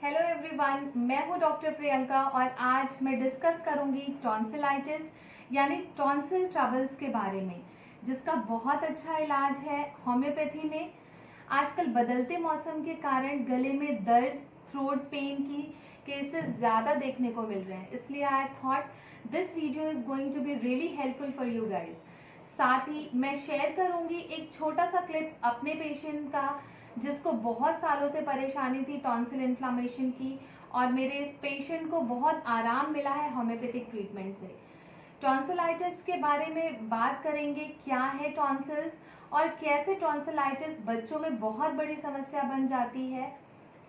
Hello everyone, मैं हूं doctor Priyanka और आज मैं डिस्कस करूंगी टॉन्सिलाइटिस यानी टॉन्सिल ट्रबल्स के बारे में, जिसका बहुत अच्छा इलाज है होम्योपैथी में। आजकल बदलते मौसम के कारण गले में दर्द, थ्रोट पेन की केसेस ज़्यादा देखने को मिल रहे हैं, इसलिए I thought this video is going to be really helpful for you guys. साथ ही मैं शेयर करूंगी एक छोटा सा क्लिप अपने पेशेंट का, जिसको बहुत सालों से परेशानी थी टॉन्सिल इन्फ्लामेशन की, और मेरे इस पेशेंट को बहुत आराम मिला है होम्योपैथिक ट्रीटमेंट से। टॉन्सिलाइटिस के बारे में बात करेंगे, क्या है टॉन्सिल्स और कैसे टॉन्सिलाइटिस बच्चों में बहुत बड़ी समस्या बन जाती है।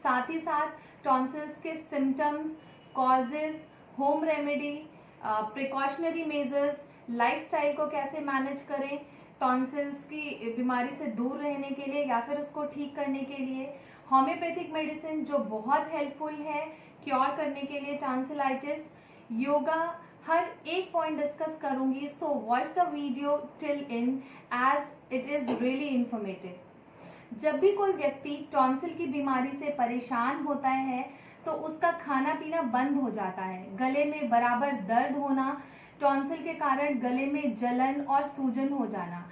साथ ही साथ टॉन्सिल्स के symptoms, causes, home remedy, precautionary measures, lifestyle को कैसे मैनेज करें टॉन्सिल्स की बीमारी से दूर रहने के लिए या फिर उसको ठीक करने के लिए। होम्योपैथिक मेडिसिन जो बहुत हेल्पफुल है क्योर करने के लिए टॉन्सिलाइटिस। योगा, हर एक पॉइंट डिस्कस करूंगी, so watch the video till end as it is really informative. जब भी कोई व्यक्ति टॉन्सिल की बीमारी से परेशान होता है तो उसका खाना पीना बंद हो जाता है, गले में बराबर दर्द होना, टॉन्सिल के कारण गले में जलन और सूजन हो जाना।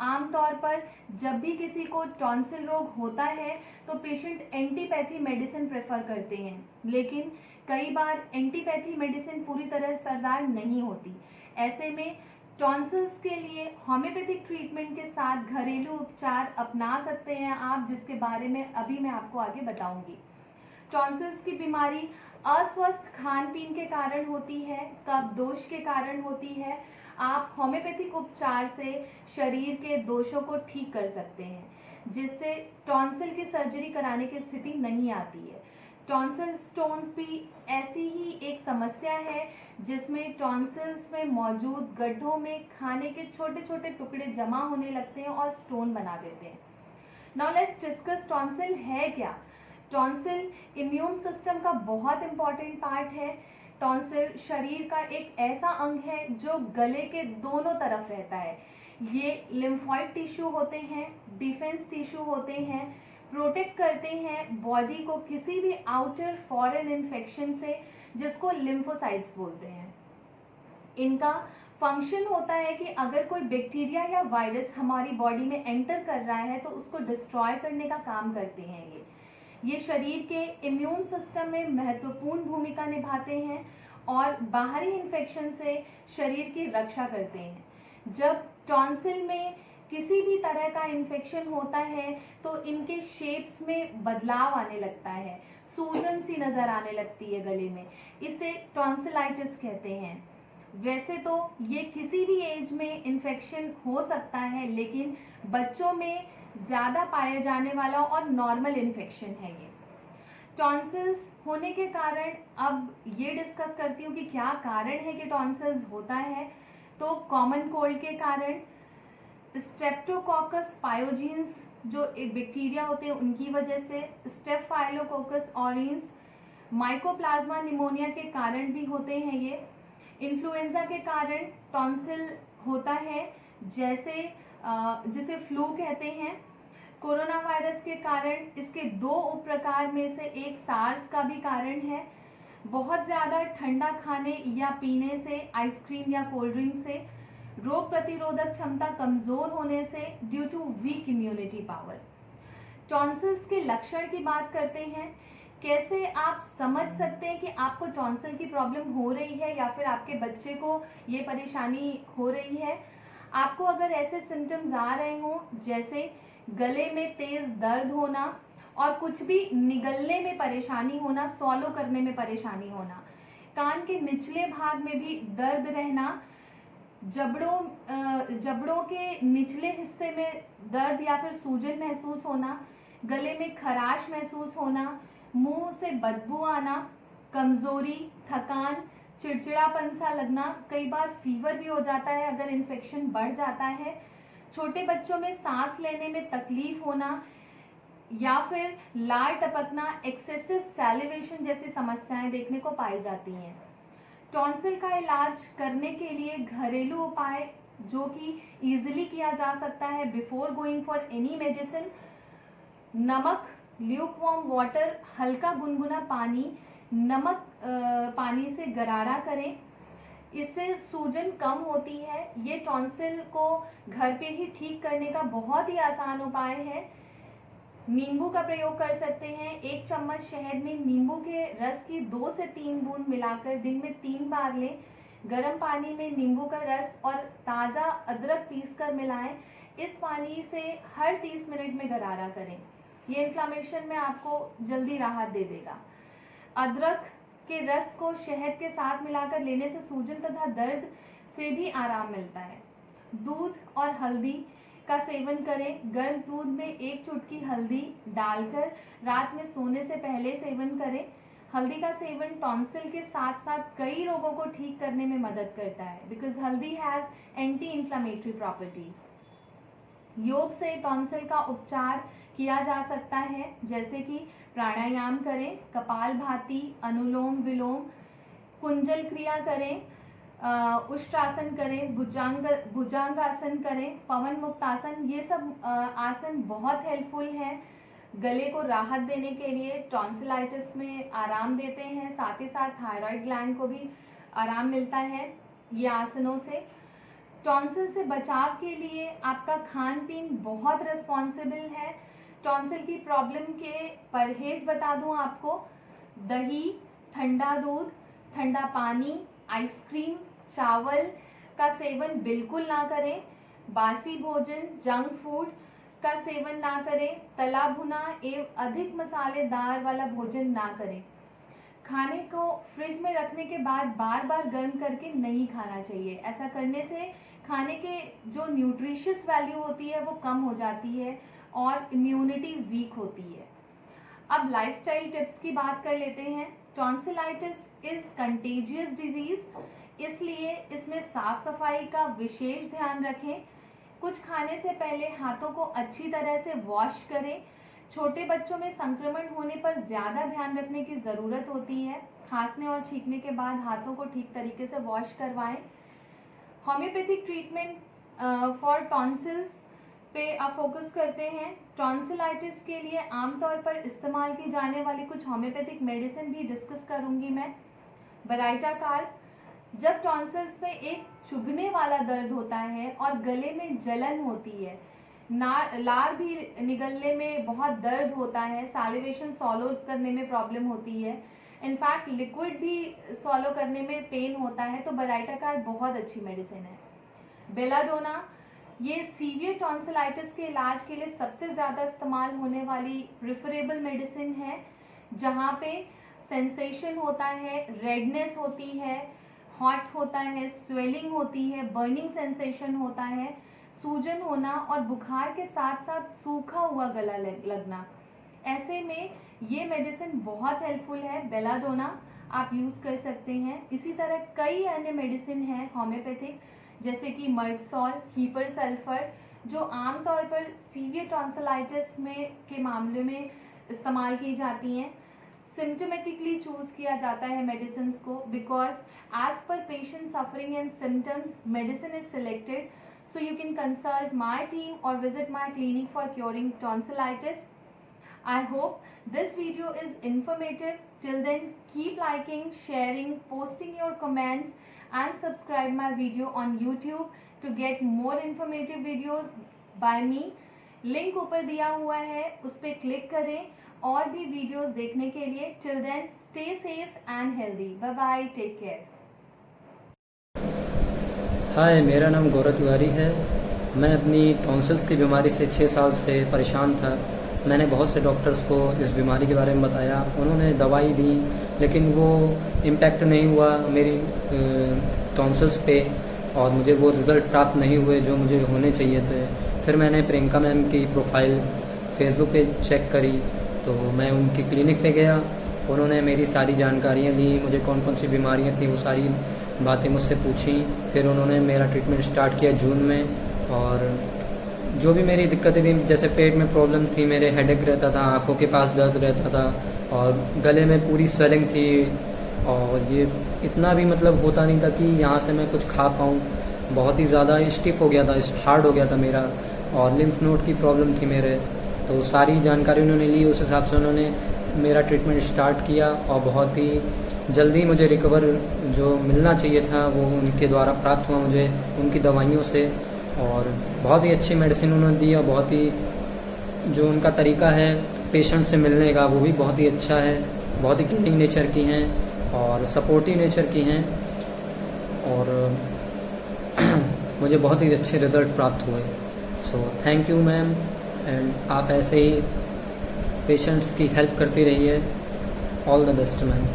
आमतौर पर जब भी किसी को टॉन्सिल रोग होता है तो पेशेंट एंटीपैथी मेडिसिन प्रेफर करते हैं, लेकिन कई बार एंटीपैथी मेडिसिन पूरी तरह असरदार नहीं होती। ऐसे में टॉन्सिल्स के लिए होम्योपैथिक ट्रीटमेंट के साथ घरेलू उपचार अपना सकते हैं आप, जिसके बारे में अभी मैं आपको आगे बताऊंगी। टॉन्सिल्स की बीमारी अस्वस्थ खान पीन के कारण होती है, कफ दोष के कारण होती है। आप होम्योपैथिक उपचार से शरीर के दोषों को ठीक कर सकते हैं, जिससे टॉन्सिल की सर्जरी कराने की स्थिति नहीं आती है। टॉन्सिल स्टोन्स भी ऐसी ही एक समस्या है जिसमें टॉन्सिल्स में मौजूद गड्ढों में खाने के छोटे छोटे टुकड़े जमा होने लगते हैं और स्टोन बना देते हैं। नाउ लेट्स डिस्कस टॉन्सिल है क्या। टॉन्सिल इम्यून सिस्टम का बहुत इंपॉर्टेंट पार्ट है। टॉन्सिल शरीर का एक ऐसा अंग है जो गले के दोनों तरफ रहता है। ये लिम्फॉइड टिश्यू होते हैं, डिफेंस टिश्यू होते हैं, प्रोटेक्ट करते हैं बॉडी को किसी भी आउटर फॉरेन इन्फेक्शन से, जिसको लिम्फोसाइट्स बोलते हैं। इनका फंक्शन होता है कि अगर कोई बैक्टीरिया या वायरस हमारी बॉडी में एंटर कर रहा है तो उसको डिस्ट्रॉय करने का काम करते हैं। ये शरीर के इम्यून सिस्टम में महत्वपूर्ण भूमिका निभाते हैं और बाहरी इन्फेक्शन से शरीर की रक्षा करते हैं। जब टॉन्सिल में किसी भी तरह का इन्फेक्शन होता है तो इनके शेप्स में बदलाव आने लगता है, सूजन सी नजर आने लगती है गले में, इसे टॉन्सिलाइटिस कहते हैं। वैसे तो ये किसी भी एज में इन्फेक्शन हो सकता है, लेकिन बच्चों में ज़्यादा पाया जाने वाला और नॉर्मल इन्फेक्शन है ये। टॉन्सिल्स होने के कारण अब ये डिस्कस करती हूँ कि क्या कारण है कि टॉन्सिल्स होता है। तो कॉमन कोल्ड के कारण, स्ट्रेप्टोकोकस पायोजीन्स जो एक बैक्टीरिया होते हैं उनकी वजह से, स्टेफाइलोकोकस ऑरियंस, माइकोप्लाज्मा निमोनिया के कारण भी होते हैं ये। इन्फ्लुएंजा के कारण टॉन्सिल होता है, जिसे फ्लू कहते हैं। कोरोना वायरस के कारण इसके दो उप प्रकार में से एक सार्स का भी कारण है। बहुत ज़्यादा ठंडा खाने या पीने से, आइसक्रीम या कोल्ड ड्रिंक से, रोग प्रतिरोधक क्षमता कमजोर होने से, due to weak immunity power. Tonsils के लक्षण की बात करते हैं। कैसे आप समझ सकते हैं कि आपको टॉन्सिल की प्रॉब्लम हो रही है या फिर आपके बच्चे को ये परेशानी हो रही है। आपको अगर ऐसे सिम्टम्स आ रहे हों, जैसे गले में तेज दर्द होना और कुछ भी निगलने में परेशानी होना, स्वॉलो करने में परेशानी होना, कान के निचले भाग में भी दर्द रहना, जबड़ों के निचले हिस्से में दर्द या फिर सूजन महसूस होना, गले में खराश महसूस होना, मुंह से बदबू आना, कमजोरी, थकान, चिड़चिड़ापन सा लगना, कई बार फीवर भी हो जाता है अगर इन्फेक्शन बढ़ जाता है, छोटे बच्चों में सांस लेने में तकलीफ होना या फिर लार टपकना, एक्सेसिव सैलिवेशन जैसी समस्याएं देखने को पाई जाती हैं। टॉन्सिल का इलाज करने के लिए घरेलू उपाय जो कि इजीली किया जा सकता है before going for any medicine, नमक ल्यूक वार्म वाटर, हल्का गुनगुना पानी, नमक पानी से गरारा करें। इससे सूजन कम होती है। ये टॉन्सिल को घर पे ही ठीक करने का बहुत ही आसान उपाय है। नींबू का प्रयोग कर सकते हैं। 1 चम्मच शहद में नींबू के रस की 2 से 3 बूंद मिलाकर दिन में 3 बार लें। गर्म पानी में नींबू का रस और ताज़ा अदरक पीसकर मिलाएं। इस पानी से हर 30 मिनट में गरारा करें। ये इन्फ्लामेशन में आपको जल्दी राहत दे देगा। अदरक के रस को शहद के साथ मिलाकर लेने से सूजन तथा दर्द से भी आराम मिलता है। दूध और हल्दी का सेवन करें। गर्म दूध में 1 चुटकी हल्दी डालकर रात में सोने से पहले सेवन करें। हल्दी का सेवन टॉन्सिल के साथ साथ कई रोगों को ठीक करने में मदद करता है, बिकॉज हल्दी हैज एंटी इन्फ्लामेटरी प्रॉपर्टीज। योग से टॉन्सिल का उपचार किया जा सकता है, जैसे कि प्राणायाम करें, कपालभाति, अनुलोम विलोम, कुंजल क्रिया करें, उष्ट्रासन करें, भुजंगासन करें, पवन मुक्तासन। ये सब आसन बहुत हेल्पफुल हैं गले को राहत देने के लिए, टॉन्सिलाइटिस में आराम देते हैं, साथ ही साथ थायराइड ग्लैंड को भी आराम मिलता है ये आसनों से। टॉन्सिल से बचाव के लिए आपका खान पीन बहुत रिस्पॉन्सिबल है। टॉन्सिल की प्रॉब्लम के परहेज बता दूं आपको। दही, ठंडा दूध, ठंडा पानी, आइसक्रीम, चावल का सेवन बिल्कुल ना करें। बासी भोजन, जंक फूड का सेवन ना करें। तला भुना एवं अधिक मसालेदार वाला भोजन ना करें। खाने को फ्रिज में रखने के बाद बार बार गर्म करके नहीं खाना चाहिए। ऐसा करने से खाने के जो न्यूट्रिशियस वैल्यू होती है वो कम हो जाती है और इम्यूनिटी वीक होती है। अब लाइफस्टाइल टिप्स की बात कर लेते हैं। टॉन्सिलाइटिस इज कंटेजियस डिजीज, इसलिए इसमें साफ सफाई का विशेष ध्यान रखें। कुछ खाने से पहले हाथों को अच्छी तरह से वॉश करें। छोटे बच्चों में संक्रमण होने पर ज्यादा ध्यान रखने की जरूरत होती है। खांसने और छींकने के बाद हाथों को ठीक तरीके से वॉश करवाएं। होम्योपैथिक ट्रीटमेंट फॉर टॉन्सिल्स पे अब फोकस करते हैं। टॉन्सिलाइटिस के लिए आमतौर पर इस्तेमाल की जाने वाली कुछ होम्योपैथिक मेडिसिन भी डिस्कस करूंगी मैं। बराइटाकार, जब टॉन्सिल्स में एक चुभने वाला दर्द होता है और गले में जलन होती है, लार भी निगलने में बहुत दर्द होता है, सैलिवेशन सॉलो करने में प्रॉब्लम होती है, इनफैक्ट लिक्विड भी सॉलो करने में पेन होता है, तो बराइटाकार बहुत अच्छी मेडिसिन है। बेलाडोना, ये सीवियर टॉन्सिलाइटिस के इलाज के लिए सबसे ज़्यादा इस्तेमाल होने वाली प्रिफरेबल मेडिसिन है, जहाँ पे सेंसेशन होता है, रेडनेस होती है, हॉट होता है, स्वेलिंग होती है, बर्निंग सेंसेशन होता है, सूजन होना और बुखार के साथ साथ सूखा हुआ गला लगना। ऐसे में ये मेडिसिन बहुत हेल्पफुल है। बेलाडोना आप यूज़ कर सकते हैं। इसी तरह कई अन्य मेडिसिन हैं होम्योपैथिक, जैसे कि मर्कसॉल, हीपर सल्फर, जो आमतौर पर सीवियर टॉन्सिलाइटिस में के मामले में इस्तेमाल की जाती हैं। सिम्टोमेटिकली चूज किया जाता है मेडिसिन को, because as per patient suffering and symptoms medicine is selected, so you can consult my team or visit my clinic for curing tonsillitis. I hope this video is informative. Till then, keep liking, sharing, posting your comments and subscribe my video on YouTube to get more informative videos by me. Link ऊपर दिया हुआ है, उस पर click करें और भी videos देखने के लिए। Till then, stay safe and healthy. Bye bye. Take care. हाय, मेरा नाम गौरव तिवारी है। मैं अपनी टॉन्सिल्स की बीमारी से 6 साल से परेशान था। मैंने बहुत से डॉक्टर्स को इस बीमारी के बारे में बताया, उन्होंने दवाई दी, लेकिन वो इम्पैक्ट नहीं हुआ मेरी टॉन्सिल्स पे और मुझे वो रिज़ल्ट प्राप्त नहीं हुए जो मुझे होने चाहिए थे। फिर मैंने प्रियंका मैम की प्रोफाइल फेसबुक पे चेक करी, तो मैं उनकी क्लिनिक पे गया। उन्होंने मेरी सारी जानकारियाँ दी, मुझे कौन कौन सी बीमारियाँ थी वो सारी बातें मुझसे पूछी। फिर उन्होंने मेरा ट्रीटमेंट स्टार्ट किया जून में, और जो भी मेरी दिक्कतें थी, जैसे पेट में प्रॉब्लम थी, मेरे हेडेक रहता था, आँखों के पास दर्द रहता था और गले में पूरी स्वेलिंग थी, और ये इतना भी मतलब होता नहीं था कि यहाँ से मैं कुछ खा पाऊँ। बहुत ही ज़्यादा स्टिफ हो गया था, हार्ड हो गया था मेरा, और लिम्फ नोड की प्रॉब्लम थी मेरे, तो सारी जानकारी उन्होंने ली, उस हिसाब से उन्होंने मेरा ट्रीटमेंट स्टार्ट किया और बहुत ही जल्दी मुझे रिकवर जो मिलना चाहिए था वो उनके द्वारा प्राप्त हुआ मुझे उनकी दवाइयों से। और बहुत ही अच्छी मेडिसिन उन्होंने दी और बहुत ही जो उनका तरीका है पेशेंट से मिलने का वो भी बहुत ही अच्छा है, बहुत ही केयरिंग नेचर की हैं और सपोर्टिव नेचर की हैं और मुझे बहुत ही अच्छे रिजल्ट प्राप्त हुए। So thank you ma'am, and आप ऐसे ही पेशेंट्स की हेल्प करती रहिए। All the best ma'am.